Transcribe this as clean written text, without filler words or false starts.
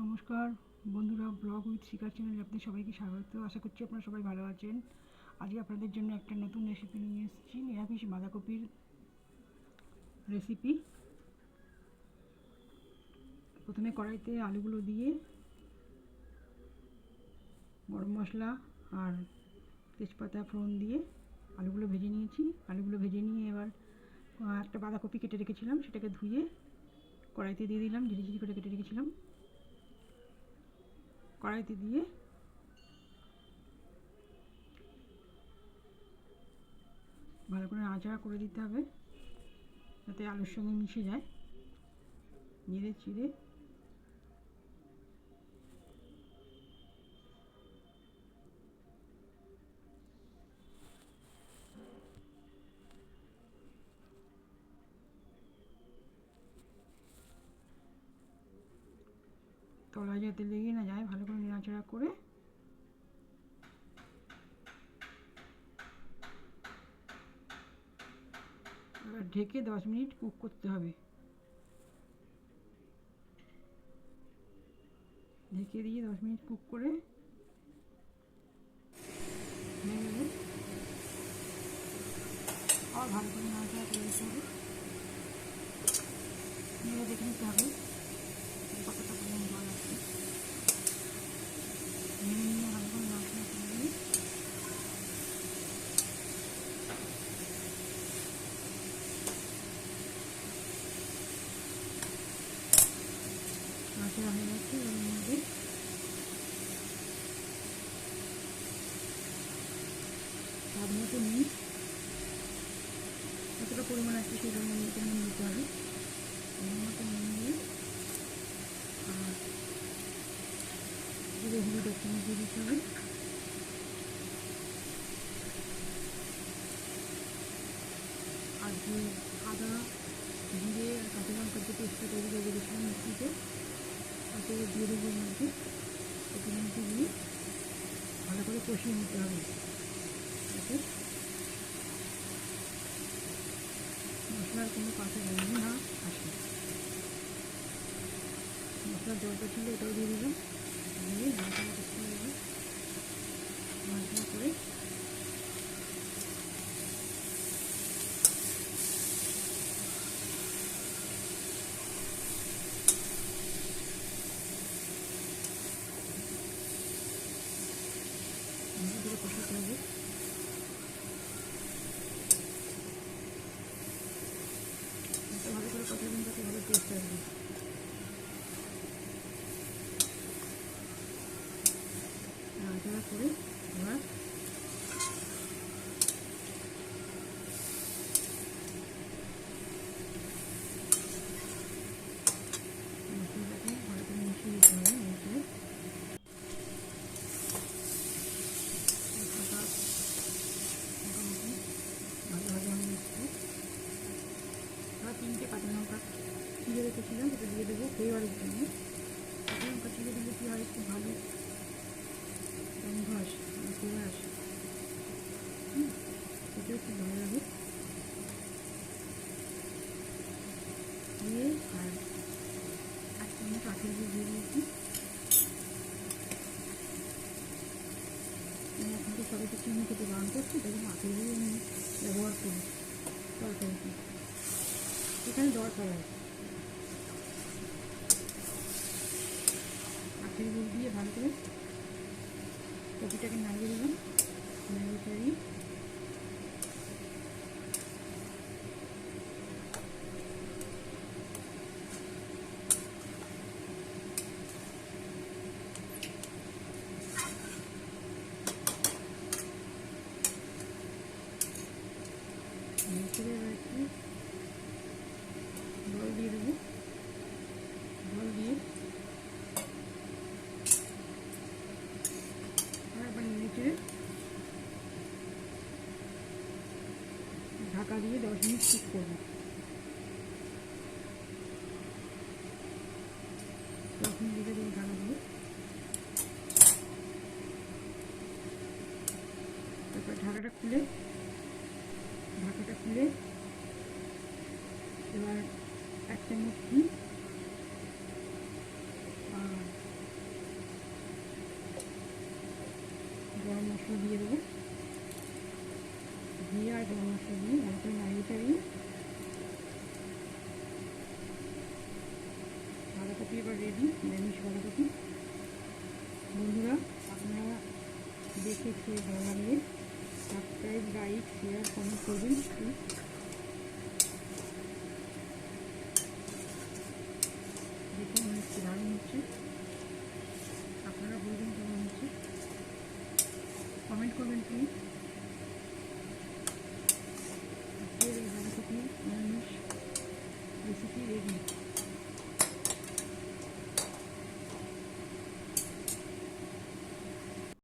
নমস্কার বন্ধুরা, blog with শিকার চ্যানেলে আপনাদের সবাইকে স্বাগত। আশা করছি আপনারা সবাই ভালো আছেন। আজকে আপনাদের জন্য একটা নতুন রেসিপি নিয়ে এসেছি, নিরামিষ বাঁধাকপির রেসিপি। প্রথমে কড়াইতে আলুগুলো দিয়ে গরম মশলা আর তেজপাতা ফোড়ন দিয়ে আলুগুলো ভেজে নিয়েছি। আলুগুলো ভেজে নিয়ে এবার একটা বাঁধাকপি কেটে রেখেছিলাম, সেটাকে ধুয়ে কড়াইতে দিয়ে দিলাম। ঝিরি ঝিরি করে কেটে রেখেছিলাম, কড়াইতে দিয়ে ভালো করে নাড়াচাড়া করে দিতে হবে যাতে আলুর সঙ্গে মিশে যায়। নেড়ে চিড়ে তলায় যাতে লেগে না যায়, ভালো করে নাড়াচাড়া করে এবার ঢেকে 10 মিনিট কুক করতে হবে। ঢেকে দিয়ে 10 মিনিট কুক করে নেড়ে আর ভালো করে নাড়াচাড়া করে দিতে হবে। নেড়ে দেখে নিতে হবে কতটা পরিমাণ জল আছে। নেড়ে নিয়ে ভালো করে নাড়াচাড়া করে দিয়ে নাড়াচাড়া হয়ে যাচ্ছে। এর মধ্যে স্বাদ মতো নুন, কতটা পরিমাণ আছে সেই জন্য মতো নুন দিতে হবে। এর মতো নুন দিয়ে আর জিরে হলুদ এক চামচ দিয়ে দিতে হবে। আর যে আদা জিরে আর কাঁচা লঙ্কার যে পেস্টটা তৈরি করে রেখেছিলাম মিক্সিতে, তাতে দিয়ে দেবো এর মধ্যে। এটার মধ্যে দিয়ে ভালো করে কষিয়ে নিতে হবে যাতে মশলার কোনো কাঁচা গন্ধ না আসে। মশলার জলটা ছিল এটাও দিয়ে দিলাম, দিয়ে নাড়াচাড়া করতে হবে। নাড়াচাড়া করে ধীরে ধীরে কষাতে হবে। ভালো করে কষাবেন যাতে ভালো টেস্ট আসবে। নাড়াচাড়া করে এবার মশলাটাকে ভালো করে মিশিয়ে দিতে হবে। মিশিয়ে মশলাটা মোটামুটি ভালোভাবে আমি মিশবো। এবার 3টে কাঁচা লঙ্কা চিড়ে রেখেছিলাম, সেটা দিয়ে দেবো ফ্লেভারের জন্য। কাঁচা লঙ্কা চিড়ে দিলে কী হয়, একটু ভালো গন্ধ আসে, ফ্লেভার আসে। সেটাও খুব ভালো লাগে। দিয়ে আর 1 চামচ আখের গুড় দিয়ে দিয়েছি। এখন তো সবাইকে চিনি খেতে বারণ করছি, তাই জন্য আখের গুঁড়ো আমি ব্যবহার করি তরকারিতে, এখানে দরকার হয়। আখের গুড় দিয়ে ভালো করে কপিটাকে নাড়িয়ে দিলাম। নাড়িয়ে চাড়িয়ে এবার একটু জল দিয়ে দেবো। জল দিয়ে আর একবার নেড়ে ঢাকা দিয়ে 10 মিনিট কুক করবো। 10 মিনিট রেখে দেবো ঢাকা দিয়ে। তারপর ঢাকাটা খুলে এবার 1 চামচ ঘি আর নিরামিষ বাঁধাকপি। বন্ধুরা, আপনারা দেখে খেয়ে ভালো লাগলে সাবস্ক্রাইব, লাইক, শেয়ার, কমেন্ট করবেন প্লিজ।